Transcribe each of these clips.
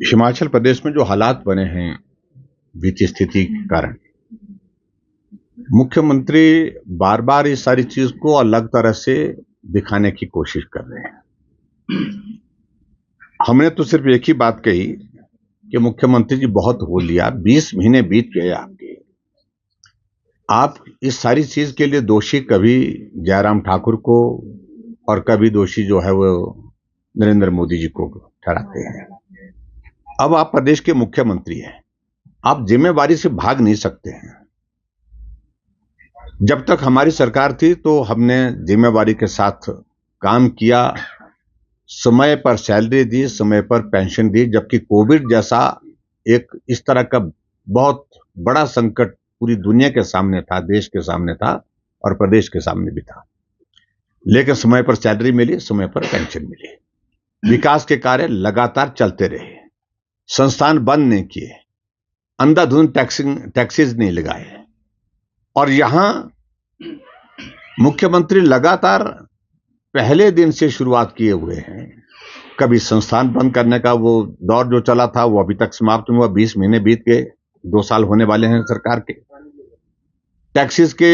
हिमाचल प्रदेश में जो हालात बने हैं वित्तीय स्थिति के कारण, मुख्यमंत्री बार बार इस सारी चीज को अलग तरह से दिखाने की कोशिश कर रहे हैं। हमने तो सिर्फ एक ही बात कही कि मुख्यमंत्री जी बहुत हो लिया, 20 महीने बीत गए आपके, आप इस सारी चीज के लिए दोषी कभी जयराम ठाकुर को और कभी दोषी जो है वो नरेंद्र मोदी जी को ठहराते हैं। अब आप प्रदेश के मुख्यमंत्री हैं, आप जिम्मेवारी से भाग नहीं सकते हैं। जब तक हमारी सरकार थी तो हमने जिम्मेवारी के साथ काम किया, समय पर सैलरी दी, समय पर पेंशन दी, जबकि कोविड जैसा एक इस तरह का बहुत बड़ा संकट पूरी दुनिया के सामने था, देश के सामने था और प्रदेश के सामने भी था। लेकिन समय पर सैलरी मिली, समय पर पेंशन मिली, विकास के कार्य लगातार चलते रहे, संस्थान बंद नहीं किए, अंधाधुंध टैक्सेस नहीं लगाए। और यहां मुख्यमंत्री लगातार पहले दिन से शुरुआत किए हुए हैं। कभी संस्थान बंद करने का वो दौर जो चला था वो अभी तक समाप्त हुआ, 20 महीने बीत गए, 2 साल होने वाले हैं सरकार के। टैक्सेस के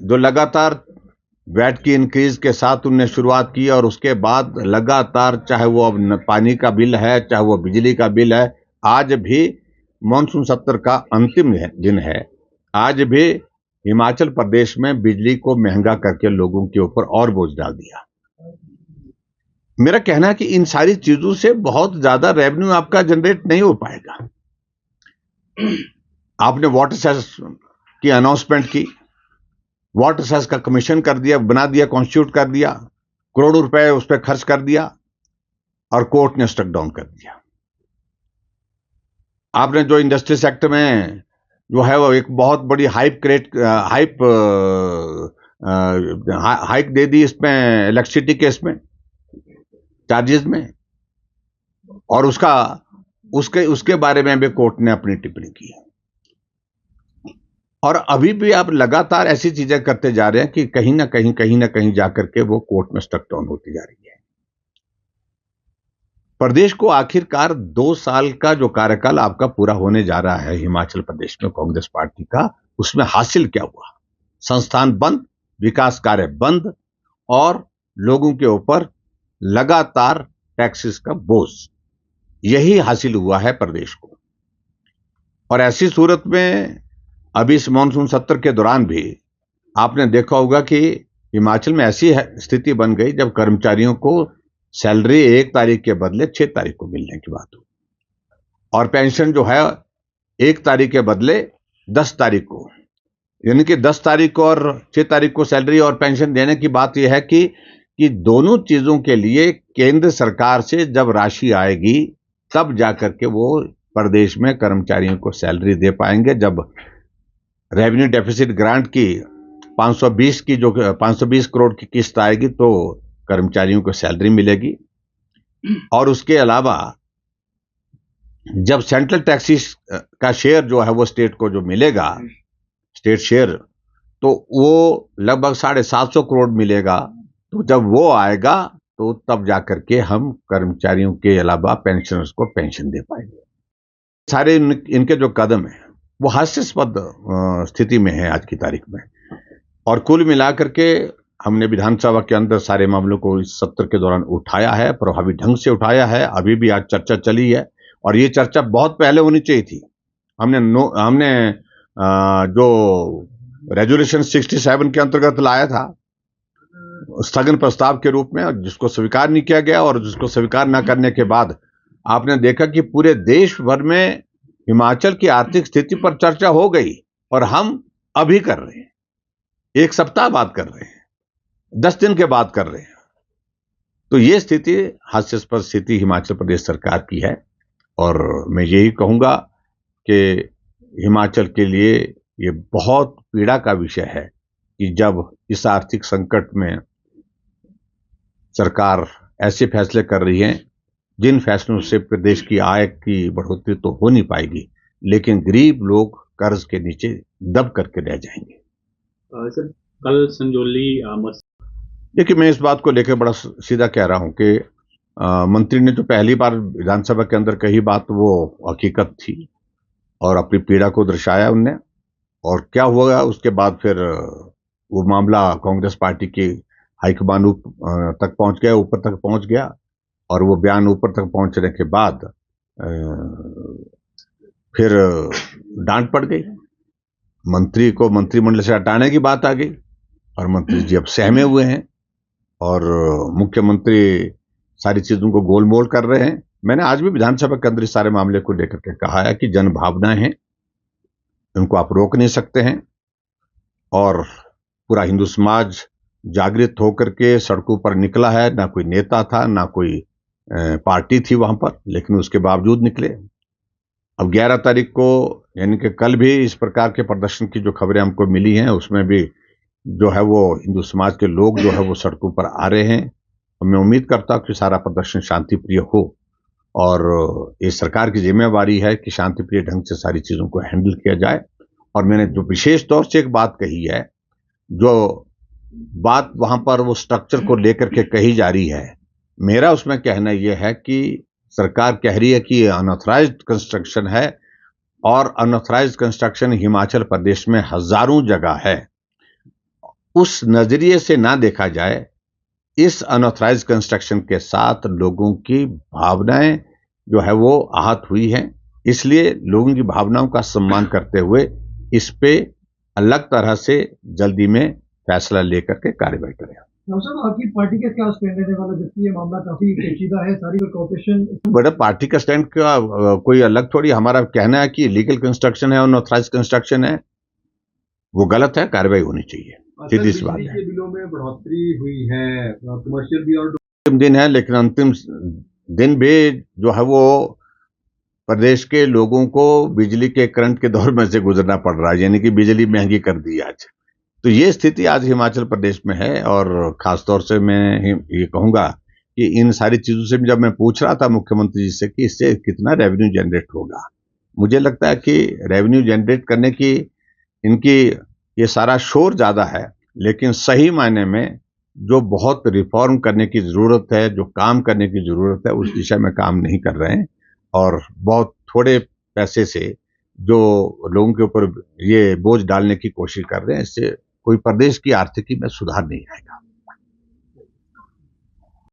जो लगातार वैट की इंक्रीज के साथ उन्होंने शुरुआत की और उसके बाद लगातार, चाहे वो अब पानी का बिल है, चाहे वो बिजली का बिल है, आज भी मानसून सत्र का अंतिम दिन है, आज भी हिमाचल प्रदेश में बिजली को महंगा करके लोगों के ऊपर और बोझ डाल दिया। मेरा कहना है कि इन सारी चीजों से बहुत ज्यादा रेवेन्यू आपका जनरेट नहीं हो पाएगा। आपने वाटर सेस की अनाउंसमेंट की, वाटर सेस का कमीशन कर दिया, बना दिया, कॉन्स्टिट्यूट कर दिया, करोड़ों रुपए उस पर खर्च कर दिया और कोर्ट ने स्टक डाउन कर दिया। आपने जो इंडस्ट्री सेक्टर में जो है वो एक बहुत बड़ी हाइक दे दी इसमें, इलेक्ट्रिसिटी के इसमें चार्जेस में, और उसके बारे में भी कोर्ट ने अपनी टिप्पणी की। और अभी भी आप लगातार ऐसी चीजें करते जा रहे हैं कि कहीं ना कहीं जाकर के वो कोर्ट में स्टक डाउन होती जा रही है। प्रदेश को आखिरकार 2 साल का जो कार्यकाल आपका पूरा होने जा रहा है हिमाचल प्रदेश में कांग्रेस पार्टी का, उसमें हासिल क्या हुआ? संस्थान बंद, विकास कार्य बंद और लोगों के ऊपर लगातार टैक्सेस का बोझ, यही हासिल हुआ है प्रदेश को। और ऐसी सूरत में अभी इस मानसून सत्र के दौरान भी आपने देखा होगा कि हिमाचल में ऐसी स्थिति बन गई जब कर्मचारियों को सैलरी 1 तारीख के बदले 6 तारीख को मिलने की बात हो, और पेंशन जो है 1 तारीख के बदले 10 तारीख को, यानी कि 10 तारीख को और 6 तारीख को सैलरी और पेंशन देने की बात यह है कि दोनों चीजों के लिए केंद्र सरकार से जब राशि आएगी तब जाकर के वो प्रदेश में कर्मचारियों को सैलरी दे पाएंगे। जब रेवेन्यू डेफिसिट ग्रांट की 520 करोड़ की किस्त आएगी तो कर्मचारियों को सैलरी मिलेगी। और उसके अलावा जब सेंट्रल टैक्सेस का शेयर जो है वो स्टेट को जो मिलेगा, स्टेट शेयर, तो वो लगभग 750 करोड़ मिलेगा। तो जब वो आएगा तो तब जाकर के हम कर्मचारियों के अलावा पेंशनर्स को पेंशन दे पाएंगे। सारे इनके जो कदम है वो हास्यास्पद स्थिति में है आज की तारीख में। और कुल मिलाकर के हमने विधानसभा के अंदर सारे मामलों को इस सत्र के दौरान उठाया है, प्रभावी ढंग से उठाया है। अभी भी आज चर्चा चली है और ये चर्चा बहुत पहले होनी चाहिए थी। हमने जो रेजोल्यूशन 67 के अंतर्गत लाया था स्थगन प्रस्ताव के रूप में, जिसको स्वीकार नहीं किया गया, और जिसको स्वीकार न करने के बाद आपने देखा कि पूरे देश भर में हिमाचल की आर्थिक स्थिति पर चर्चा हो गई और हम अभी कर रहे हैं, 1 सप्ताह बाद कर रहे हैं, 10 दिन के बाद कर रहे हैं। तो ये स्थिति हास्यास्पद स्थिति हिमाचल प्रदेश सरकार की है। और मैं यही कहूंगा कि हिमाचल के लिए ये बहुत पीड़ा का विषय है कि जब इस आर्थिक संकट में सरकार ऐसे फैसले कर रही है जिन फैसलों से प्रदेश की आय की बढ़ोतरी तो हो नहीं पाएगी, लेकिन गरीब लोग कर्ज के नीचे दब करके रह जाएंगे। सर, कल संजौली देखिए, मैं इस बात को लेकर बड़ा सीधा कह रहा हूं कि मंत्री ने जो पहली बार विधानसभा के अंदर कही बात वो हकीकत थी और अपनी पीड़ा को दर्शाया उनने। और क्या हुआ उसके बाद फिर वो मामला कांग्रेस पार्टी की हाईकमान तक पहुंच गया, ऊपर तक पहुंच गया। और वो बयान ऊपर तक पहुंचने के बाद फिर डांट पड़ गई, मंत्री को मंत्रिमंडल से हटाने की बात आ गई और मंत्री जी अब सहमे हुए हैं और मुख्यमंत्री सारी चीजों को गोलमोल कर रहे हैं। मैंने आज भी विधानसभा के अंदर इस सारे मामले को लेकर के कहा है कि जन भावनाएं हैं, उनको आप रोक नहीं सकते हैं। और पूरा हिंदू समाज जागृत होकर के सड़कों पर निकला है, ना कोई नेता था ना कोई पार्टी थी वहां पर, लेकिन उसके बावजूद निकले। अब 11 तारीख को यानी कि कल भी इस प्रकार के प्रदर्शन की जो खबरें हमको मिली हैं उसमें भी जो है वो हिंदू समाज के लोग जो है वो सड़कों पर आ रहे हैं। और मैं उम्मीद करता हूं कि सारा प्रदर्शन शांतिप्रिय हो और ये सरकार की जिम्मेवारी है कि शांतिप्रिय ढंग से सारी चीजों को हैंडल किया जाए। और मैंने जो विशेष तौर से एक बात कही है, जो बात वहां पर वो स्ट्रक्चर को लेकर के कही जा रही है, मेरा उसमें कहना यह है कि सरकार कह रही है कि ये अनऑथराइज्ड कंस्ट्रक्शन है और अनऑथराइज्ड कंस्ट्रक्शन हिमाचल प्रदेश में हजारों जगह है। उस नजरिए से ना देखा जाए, इस अनऑथराइज्ड कंस्ट्रक्शन के साथ लोगों की भावनाएं जो है वो आहत हुई हैं। इसलिए लोगों की भावनाओं का सम्मान करते हुए इस पे अलग तरह से जल्दी में फैसला लेकर के कार्रवाई करें। साहब, आपकी पार्टी का क्या स्टैंड रहने वाला, जबकि ये मामला काफी पेचीदा है, सारी कॉर्पोरेशन? बड़ा पार्टी का स्टैंड का कोई अलग थोड़ी, हमारा कहना है कि लीगल कंस्ट्रक्शन है, अनऑथराइज्ड कंस्ट्रक्शन है, वो गलत है, कार्रवाई होनी चाहिए। सीधी सी बात है। बिजली के बिलों में बढ़ोतरी हुई है, कमर्शियल भी, और अंतिम दिन है, लेकिन अंतिम दिन भी जो है वो प्रदेश के लोगों को बिजली के करंट के दौर में से गुजरना पड़ रहा है, यानी कि बिजली महंगी कर दी आज। तो ये स्थिति आज हिमाचल प्रदेश में है। और खासतौर से मैं ये कहूंगा कि इन सारी चीजों से जब मैं पूछ रहा था मुख्यमंत्री जी से कि इससे कितना रेवेन्यू जनरेट होगा, मुझे लगता है कि रेवेन्यू जनरेट करने की इनकी ये सारा शोर ज्यादा है, लेकिन सही मायने में जो बहुत रिफॉर्म करने की जरूरत है, जो काम करने की जरूरत है, उस दिशा में काम नहीं कर रहे हैं। और बहुत थोड़े पैसे से जो लोगों के ऊपर ये बोझ डालने की कोशिश कर रहे हैं, इससे कोई प्रदेश की आर्थिकी में सुधार नहीं आएगा।